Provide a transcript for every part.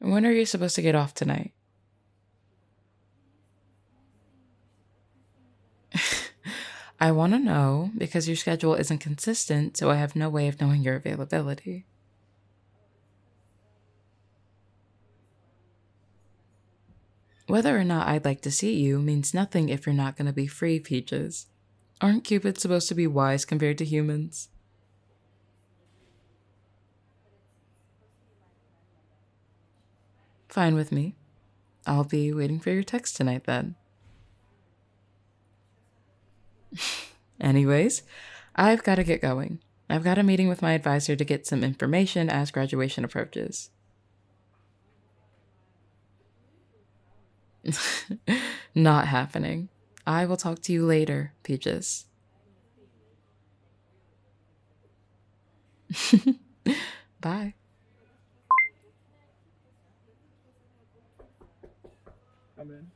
When are you supposed to get off tonight? I want to know because your schedule isn't consistent, so I have no way of knowing your availability. Whether or not I'd like to see you means nothing if you're not going to be free, Peaches. Aren't Cupids supposed to be wise compared to humans? Fine with me. I'll be waiting for your text tonight then. Anyways, I've got to get going. I've got a meeting with my advisor to get some information as graduation approaches. Not happening. I will talk to you later, Peaches. Bye. Come in.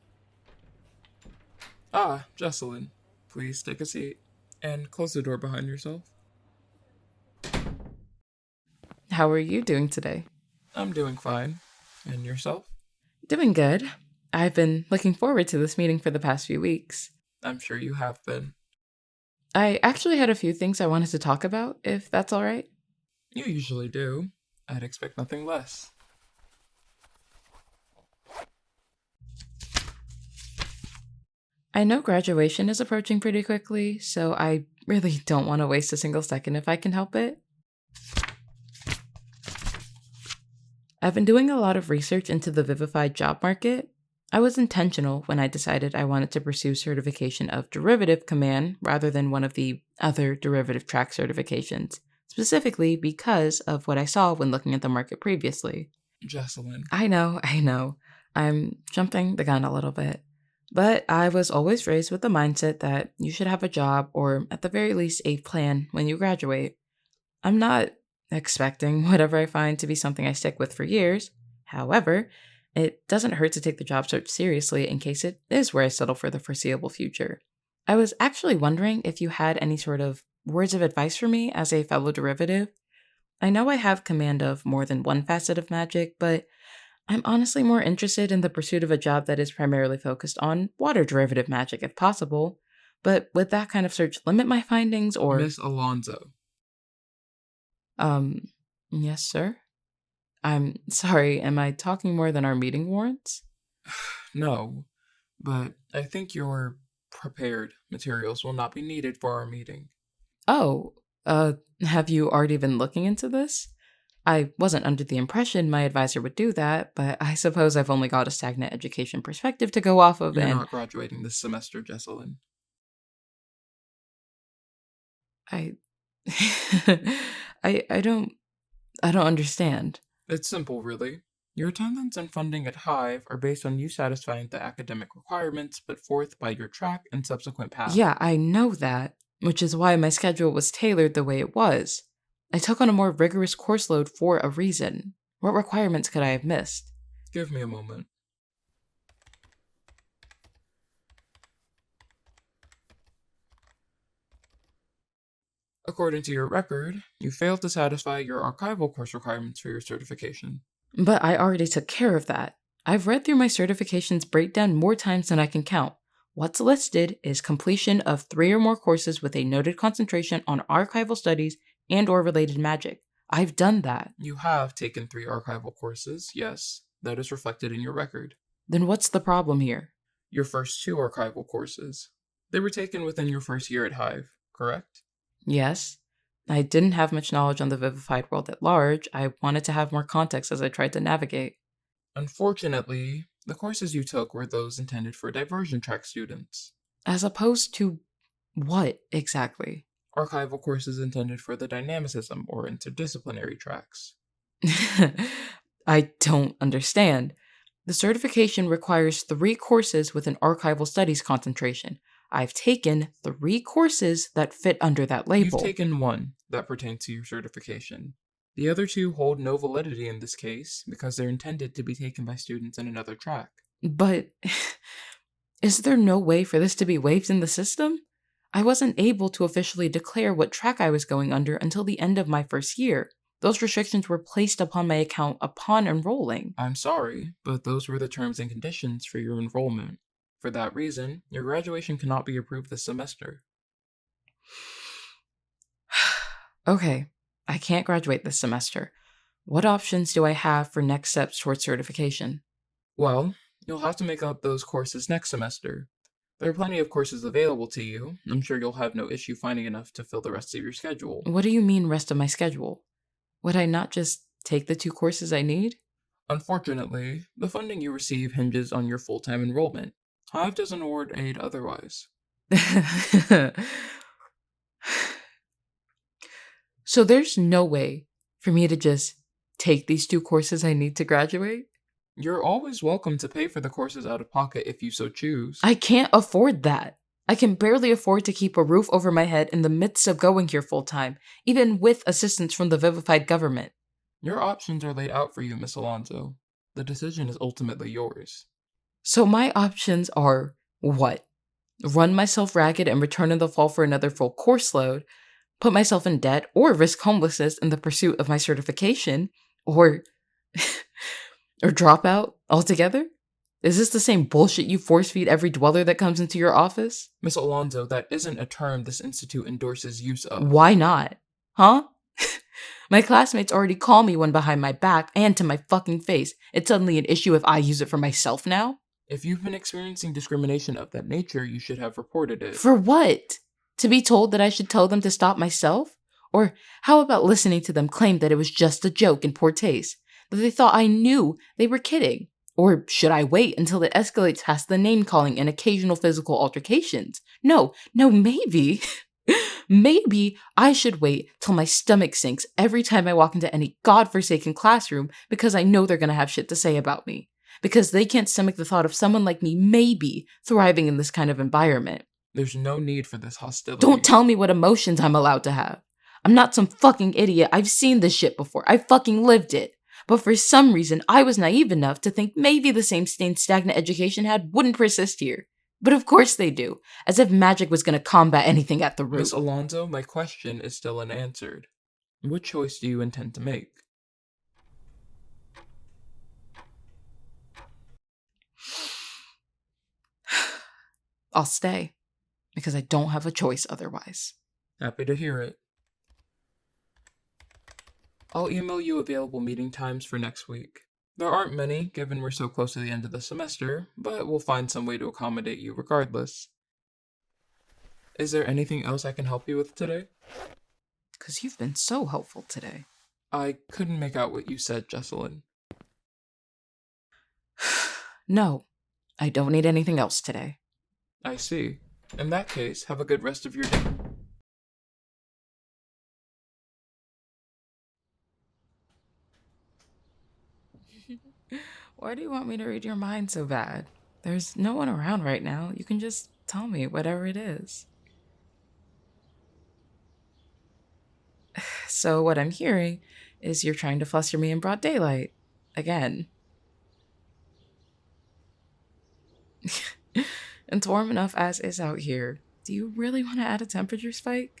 Ah, Jesselyn. Please take a seat and close the door behind yourself. How are you doing today? I'm doing fine. And yourself? Doing good. I've been looking forward to this meeting for the past few weeks. I'm sure you have been. I actually had a few things I wanted to talk about, if that's all right. You usually do. I'd expect nothing less. I know graduation is approaching pretty quickly, so I really don't want to waste a single second if I can help it. I've been doing a lot of research into the vivified job market. I was intentional when I decided I wanted to pursue certification of derivative command rather than one of the other derivative track certifications, specifically because of what I saw when looking at the market previously. Jesselyn. I know. I'm jumping the gun a little bit. But I was always raised with the mindset that you should have a job or, at the very least, a plan when you graduate. I'm not expecting whatever I find to be something I stick with for years. However, it doesn't hurt to take the job search seriously in case it is where I settle for the foreseeable future. I was actually wondering if you had any sort of words of advice for me as a fellow derivative. I know I have command of more than one facet of magic, but I'm honestly more interested in the pursuit of a job that is primarily focused on water derivative magic if possible. But would that kind of search limit my findings or... Miss Alonzo. Yes, sir? I'm sorry, am I talking more than our meeting warrants? No, but I think your prepared materials will not be needed for our meeting. Oh, have you already been looking into this? I wasn't under the impression my advisor would do that, but I suppose I've only got a stagnant education perspective to go off of. You're and not graduating this semester, Jesselyn. I I don't understand. It's simple, really. Your attendance and funding at Hive are based on you satisfying the academic requirements put forth by your track and subsequent path. Yeah, I know that, which is why my schedule was tailored the way it was. I took on a more rigorous course load for a reason. What requirements could I have missed? Give me a moment. According to your record, you failed to satisfy your archival course requirements for your certification. But I already took care of that. I've read through my certification's breakdown more times than I can count. What's listed is completion of 3 or more courses with a noted concentration on archival studies and or related magic. I've done that. You have taken 3 archival courses, yes. That is reflected in your record. Then what's the problem here? Your first 2 archival courses. They were taken within your first year at Hive, correct? Yes. I didn't have much knowledge on the vivified world at large. I wanted to have more context as I tried to navigate. Unfortunately, the courses you took were those intended for diversion track students. As opposed to what exactly? Archival courses intended for the dynamicism or interdisciplinary tracks. I don't understand. The certification requires 3 courses with an archival studies concentration. I've taken 3 courses that fit under that label. You've taken 1 that pertains to your certification. The other 2 hold no validity in this case because they're intended to be taken by students in another track. But is there no way for this to be waived in the system? I wasn't able to officially declare what track I was going under until the end of my first year. Those restrictions were placed upon my account upon enrolling. I'm sorry, but those were the terms and conditions for your enrollment. For that reason, your graduation cannot be approved this semester. Okay, I can't graduate this semester. What options do I have for next steps towards certification? Well, you'll have to make up those courses next semester. There are plenty of courses available to you. I'm sure you'll have no issue finding enough to fill the rest of your schedule. What do you mean, rest of my schedule? Would I not just take the 2 courses I need? Unfortunately, the funding you receive hinges on your full-time enrollment. Hive doesn't award aid otherwise. So there's no way for me to just take these 2 courses I need to graduate? You're always welcome to pay for the courses out of pocket if you so choose. I can't afford that. I can barely afford to keep a roof over my head in the midst of going here full time, even with assistance from the vivified government. Your options are laid out for you, Miss Alonso. The decision is ultimately yours. So my options are what? Run myself ragged and return in the fall for another full course load, put myself in debt, or risk homelessness in the pursuit of my certification, or or drop out altogether? Is this the same bullshit you force feed every dweller that comes into your office? Miss Alonso, that isn't a term this institute endorses use of. Why not? Huh? My classmates already call me one behind my back and to my fucking face. It's suddenly an issue if I use it for myself now? If you've been experiencing discrimination of that nature, you should have reported it. For what? To be told that I should tell them to stop myself? Or how about listening to them claim that it was just a joke in poor taste? That they thought I knew they were kidding? Or should I wait until it escalates past the name-calling and occasional physical altercations? No, maybe. Maybe I should wait till my stomach sinks every time I walk into any godforsaken classroom because I know they're gonna have shit to say about me. Because they can't stomach the thought of someone like me maybe thriving in this kind of environment. There's no need for this hostility. Don't tell me what emotions I'm allowed to have. I'm not some fucking idiot. I've seen this shit before. I fucking lived it. But for some reason, I was naive enough to think maybe the same stain stagnant education had wouldn't persist here. But of course they do, as if magic was going to combat anything at the root. Miss Alonso, my question is still unanswered. What choice do you intend to make? I'll stay, because I don't have a choice otherwise. Happy to hear it. I'll email you available meeting times for next week. There aren't many, given we're so close to the end of the semester, but we'll find some way to accommodate you regardless. Is there anything else I can help you with today? Because you've been so helpful today. I couldn't make out what you said, Jesselyn. No, I don't need anything else today. I see. In that case, have a good rest of your day. Why do you want me to read your mind so bad? There's no one around right now. You can just tell me whatever it is. So what I'm hearing is you're trying to fluster me in broad daylight. Again. It's warm enough as is out here. Do you really want to add a temperature spike?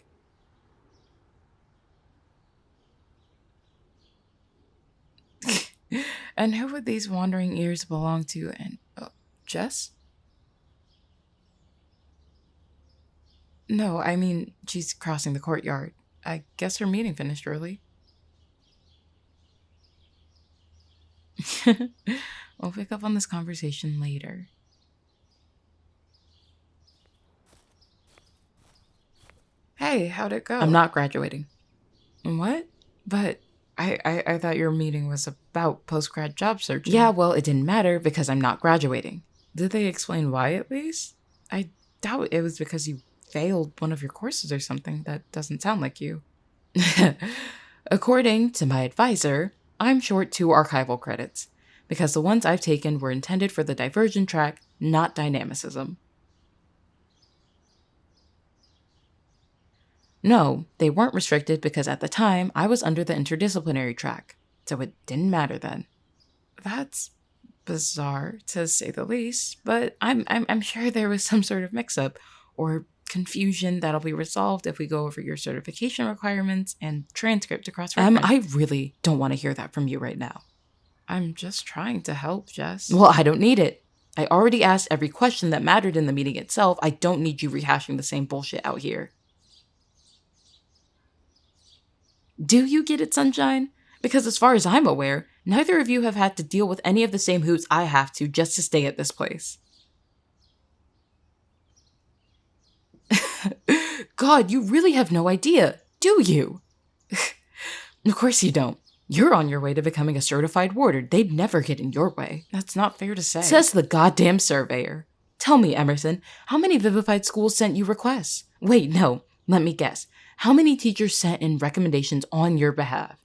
And who would these wandering ears belong to? And Jess? No, I mean, she's crossing the courtyard. I guess her meeting finished early. We'll pick up on this conversation later. Hey, how'd it go? I'm not graduating. What? But I thought your meeting was about post-grad job searching. Yeah, well, it didn't matter because I'm not graduating. Did they explain why at least? I doubt it was because you failed one of your courses or something. That doesn't sound like you. According to my advisor, I'm short 2 archival credits because the ones I've taken were intended for the diversion track, not dynamicism. No, they weren't restricted because at the time I was under the interdisciplinary track, so it didn't matter then. That's bizarre, to say the least, but I'm sure there was some sort of mix-up or confusion that'll be resolved if we go over your certification requirements and transcript to cross-reference. I really don't want to hear that from you right now. I'm just trying to help, Jess. Well, I don't need it. I already asked every question that mattered in the meeting itself. I don't need you rehashing the same bullshit out here. Do you get it, Sunshine? Because as far as I'm aware, neither of you have had to deal with any of the same hoops I have to just to stay at this place. God, you really have no idea, do you? Of course you don't. You're on your way to becoming a certified warder. They'd never get in your way. That's not fair to say. Says the goddamn surveyor. Tell me, Emerson, how many Vivified schools sent you requests? Wait, no, let me guess. How many teachers sent in recommendations on your behalf?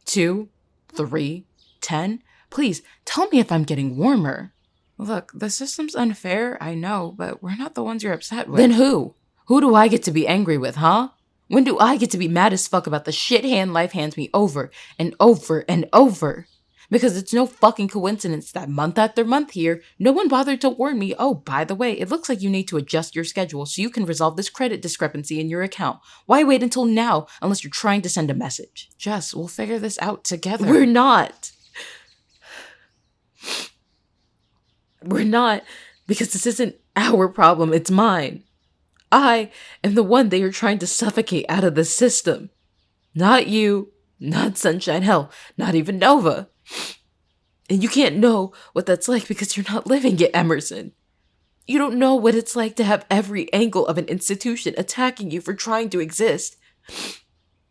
2, 3, 10? Please, tell me if I'm getting warmer. Look, the system's unfair, I know, but we're not the ones you're upset with. Then who? Who do I get to be angry with, huh? When do I get to be mad as fuck about the shit hand life hands me over and over and over? Because it's no fucking coincidence that month after month here, no one bothered to warn me, oh, by the way, it looks like you need to adjust your schedule so you can resolve this credit discrepancy in your account. Why wait until now unless you're trying to send a message? Jess, we'll figure this out together. We're not. We're not, because this isn't our problem, it's mine. I am the one they are trying to suffocate out of the system. Not you, not Sunshine, hell, not even Nova. And you can't know what that's like because you're not living it, Emerson. You don't know what it's like to have every angle of an institution attacking you for trying to exist.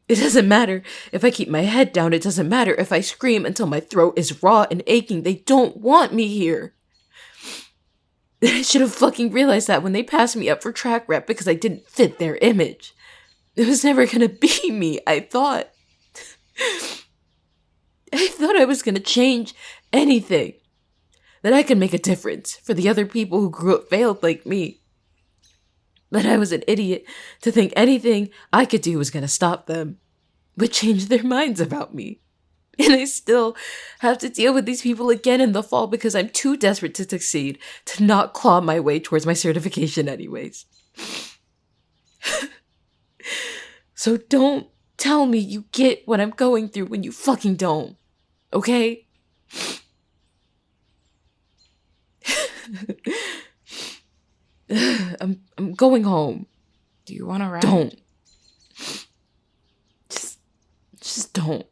It doesn't matter if I keep my head down. It doesn't matter if I scream until my throat is raw and aching. They don't want me here. I should have fucking realized that when they passed me up for track rep because I didn't fit their image. It was never gonna be me, I thought. I was gonna change anything. That I could make a difference for the other people who grew up failed like me. That I was an idiot to think anything I could do was gonna stop them. Would change their minds about me. And I still have to deal with these people again in the fall because I'm too desperate to succeed to not claw my way towards my certification anyways. So don't tell me you get what I'm going through when you fucking don't. Okay? I'm going home. Do you want to ride? Don't. Just don't.